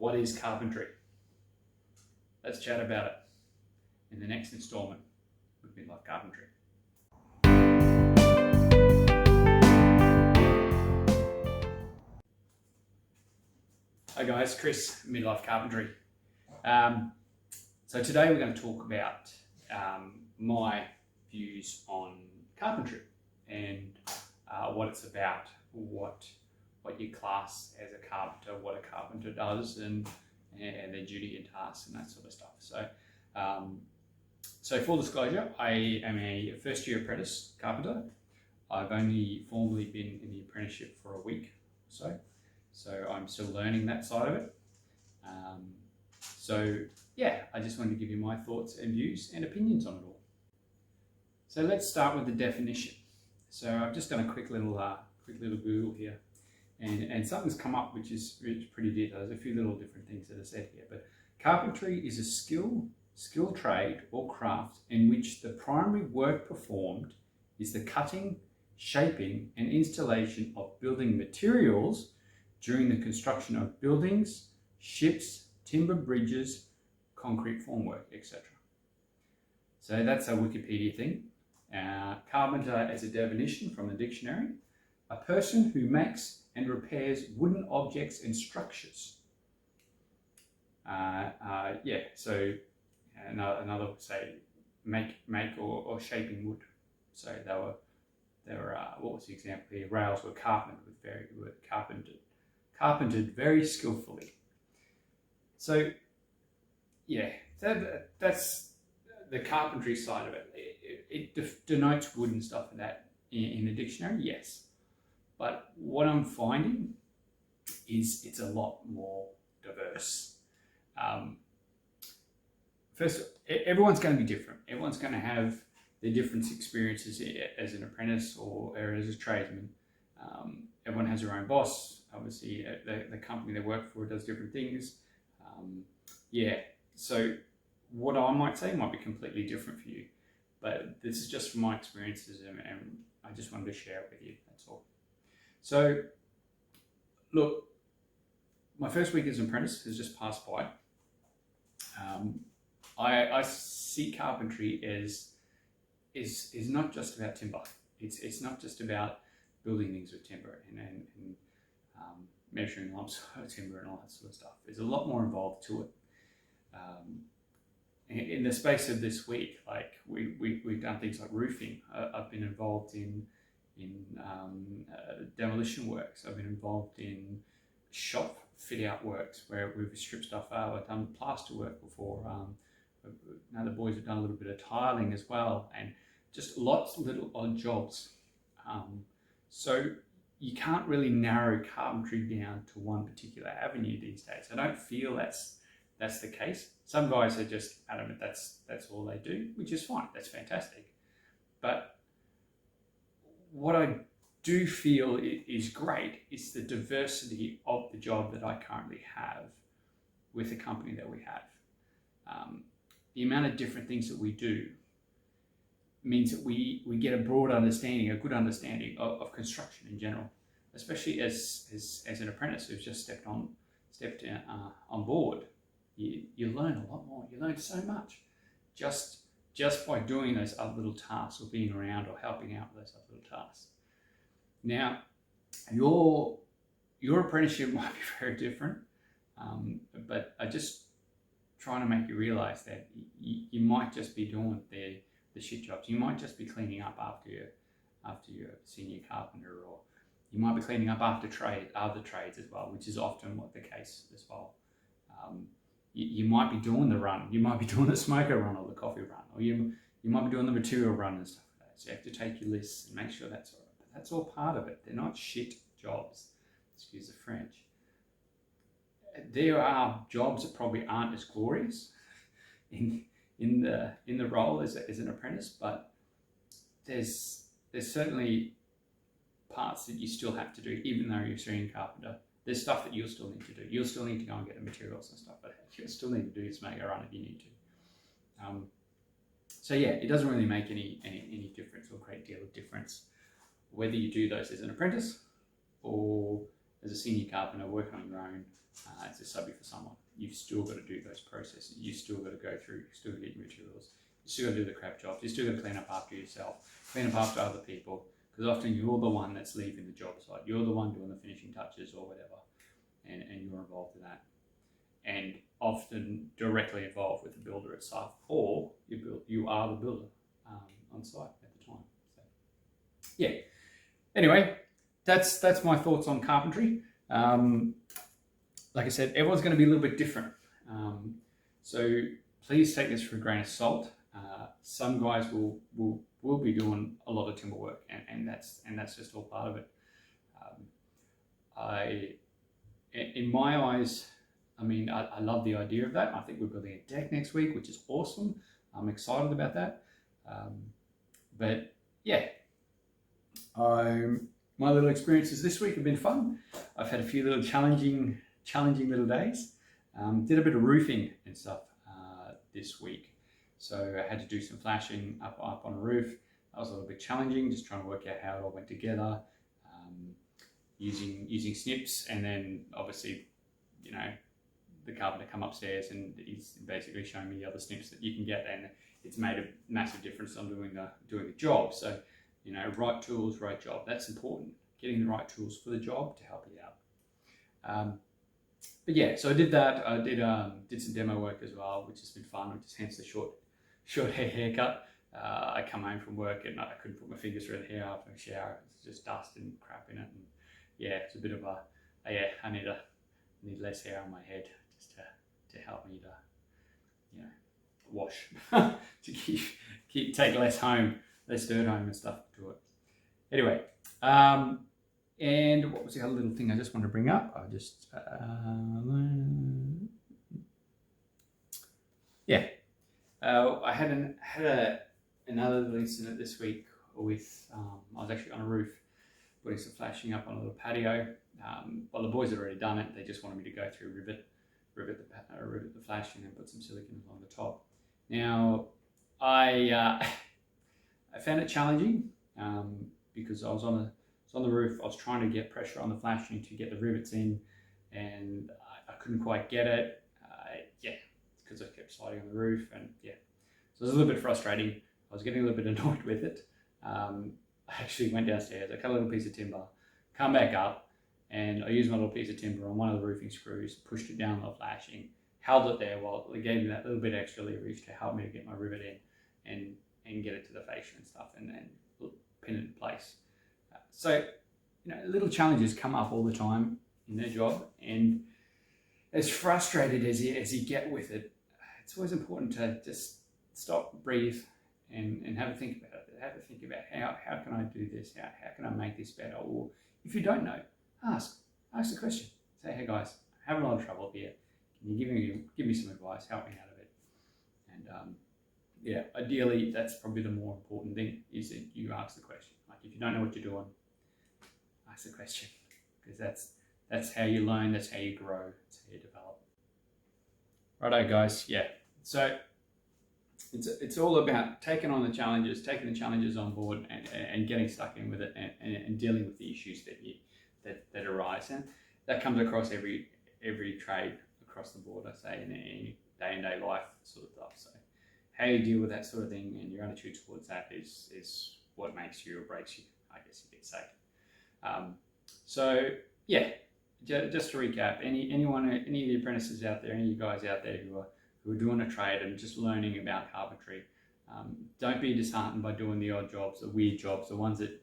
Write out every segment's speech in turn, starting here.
What is carpentry? Let's chat about it in the next installment with Midlife Carpentry. Hi guys, Chris, Midlife Carpentry. So today we're going to talk about my views on carpentry and what it's about, what you class as a carpenter, what a carpenter does, and their duty and tasks and that sort of stuff. So full disclosure, I am a first year apprentice carpenter. I've only formally been in the apprenticeship for a week or so I'm still learning that side of it. So yeah, I just wanted to give you my thoughts and views and opinions on it all. So let's start with the definition. So I've just done a quick little Google here, and something's come up which is pretty detailed. There's a few little different things that are said here, but carpentry is a skill trade or craft in which the primary work performed is the cutting, shaping, and installation of building materials during the construction of buildings, ships, timber bridges, concrete formwork, etc. So that's a Wikipedia thing. Carpenter as a definition from the dictionary: a person who makes and repairs wooden objects and structures. So another would say make or shaping wood. So they were what was the example here? Rails were carpentered very skillfully. So yeah, that's the carpentry side of it. It denotes wood and stuff like that in the dictionary, yes. But what I'm finding is it's a lot more diverse. First, everyone's going to be different. Everyone's going to have their different experiences as an apprentice or as a tradesman. Everyone has their own boss. Obviously, the company they work for does different things. So what I might say might be completely different for you. But this is just from my experiences, and I just wanted to share it with you, that's all. So, look, my first week as an apprentice has just passed by. I see carpentry as is not just about timber. It's not just about building things with timber and measuring lumps of timber and all that sort of stuff. There's a lot more involved to it. In the space of this week, like we've done things like roofing. I've been involved in demolition works. I've been involved in shop fit out works where we've stripped stuff out. I've done plaster work before. Now the boys have done a little bit of tiling as well, and just lots of little odd jobs. So you can't really narrow carpentry down to one particular avenue these days. I don't feel that's the case. Some guys are just adamant that's all they do, which is fine. That's fantastic. But what I do feel is great is the diversity of the job that I currently have with the company that we have. The amount of different things that we do means that we get a broad understanding, a good understanding of construction in general, especially as an apprentice who's just stepped on board. You learn a lot more. You learn so much just by doing those other little tasks or being around or helping out with those other little tasks. Now, your apprenticeship might be very different, but I just trying to make you realise that you might just be doing the shit jobs. You might just be cleaning up after your senior carpenter, or you might be cleaning up after other trades as well, which is often what the case as well. You might be doing the run. You might be doing the smoker run or the coffee run, or you might be doing the material run and stuff like that. So you have to take your lists and make sure that's all right. But that's all part of it. They're not shit jobs. Excuse the French. There are jobs that probably aren't as glorious in the role as an apprentice, but there's certainly parts that you still have to do, even though you're a senior carpenter. There's stuff that you'll still need to do. You'll still need to go and get the materials and stuff, but you'll still need to do is make a run if you need to. So yeah, it doesn't really make any difference or a great deal of difference whether you do those as an apprentice or as a senior carpenter working on your own as a subby for someone. you've still got to do those processes. You still got to go through. You still got to get your materials. You still got to do the crap jobs. You still got to clean up after yourself, clean up after other people. Because often you're the one that's leaving the job site. You're the one doing the finishing touches or whatever, and you're involved in that. And often directly involved with the builder itself, or you are the builder on site at the time. So, yeah. Anyway, that's my thoughts on carpentry. Like I said, everyone's going to be a little bit different. So please take this for a grain of salt. Some guys will be doing a lot of timber work, and that's just all part of it. In my eyes, I mean, I love the idea of that. I think we're building a deck next week, which is awesome. I'm excited about that. But yeah, my little experiences this week have been fun. I've had a few little challenging little days. Did a bit of roofing and stuff this week. So I had to do some flashing up on a roof. That was a little bit challenging, just trying to work out how it all went together, using snips, and then obviously, you know, the carpenter come upstairs and he's basically showing me the other snips that you can get, and it's made a massive difference on doing the job. So, you know, right tools, right job. That's important. Getting the right tools for the job to help you out. But yeah, so I did that. I did some demo work as well, which has been fun, which is hence the short haircut. I come home from work and I couldn't put my fingers through the hair after a shower. It's just dust and crap in it. And yeah, it's a bit of I need less hair on my head just to help me to, you know, wash, to take less dirt home and stuff to it. Anyway, and what was the other little thing I just wanted to bring up? I had another little incident this week with, I was actually on a roof putting some flashing up on a little patio. Well, the boys had already done it. They just wanted me to go through, rivet the flashing and put some silicone along the top. Now, I found it challenging because I was on the roof. I was trying to get pressure on the flashing to get the rivets in, and I couldn't quite get it. Because I kept sliding on the roof, and yeah, so it was a little bit frustrating. I was getting a little bit annoyed with it. I actually went downstairs. I cut a little piece of timber, come back up, and I used my little piece of timber on one of the roofing screws, pushed it down the flashing, held it there while it gave me that little bit extra leverage to help me to get my rivet in and get it to the fascia and stuff, and then pin it in place. So, you know, little challenges come up all the time in their job, and as frustrated as you get with it, it's always important to just stop, breathe, and have a think about it. Have a think about how can I do this? How can I make this better? Or if you don't know, ask the question. Say, hey guys, I'm having a lot of trouble here. Can you give me some advice? Help me out of it. And yeah, ideally, that's probably the more important thing, is that you ask the question. Like, if you don't know what you're doing, ask the question, because that's how you learn, that's how you grow, that's how you develop. Righto, guys. Yeah. So it's all about taking the challenges on board, and getting stuck in with it, and dealing with the issues that arise. And that comes across every trade across the board, I say, in any day-to-day life sort of stuff. So how you deal with that sort of thing and your attitude towards that is what makes you or breaks you, I guess you could say. So yeah, just to recap, any of the apprentices out there, any of you guys out there who are doing a trade and just learning about carpentry, don't be disheartened by doing the odd jobs, the weird jobs, the ones that,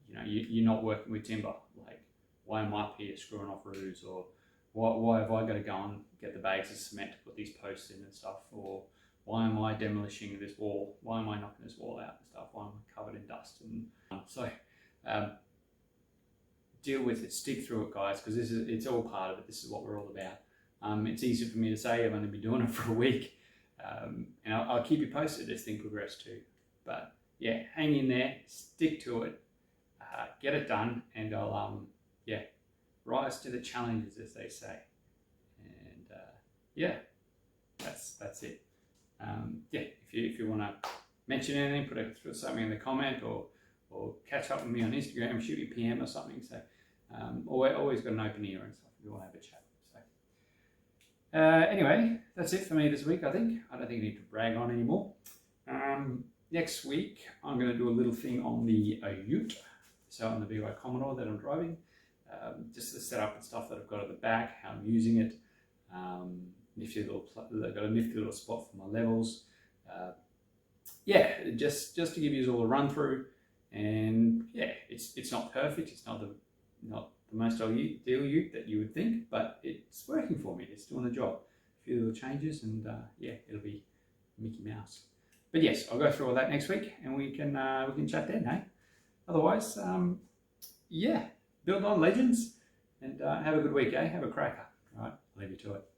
you know, you're not working with timber. Like, why am I up here screwing off roofs, or why have I got to go and get the bags of cement to put these posts in and stuff, or why am I demolishing this wall? Why am I knocking this wall out and stuff? Why am I covered in dust? And so deal with it, stick through it, guys, because it's all part of it. This is what we're all about. It's easy for me to say. I've only been doing it for a week, and I'll keep you posted as things progress too. But yeah, hang in there, stick to it, get it done, and I'll rise to the challenges, as they say. And yeah, that's it. Yeah, if you want to mention anything, put something in the comment, or catch up with me on Instagram, shoot me a PM or something. So always got an open ear and stuff if you want to have a chat. So Anyway, that's it for me this week, I think. I don't think I need to brag on anymore. Next week, I'm going to do a little thing on the Ute, so on the BY Commodore that I'm driving. Just the setup and stuff that I've got at the back, how I'm using it. I've got a nifty little spot for my levels. Yeah, just to give you all a run through. And yeah, it's not perfect. It's not the most ideal Ute that you would think, but it's working for me. It's doing the job. A few little changes, and yeah, it'll be Mickey Mouse. But yes, I'll go through all that next week, and we can chat then, hey? Otherwise, yeah, build on, legends, and have a good week, eh? Have a cracker. All right, I'll leave you to it.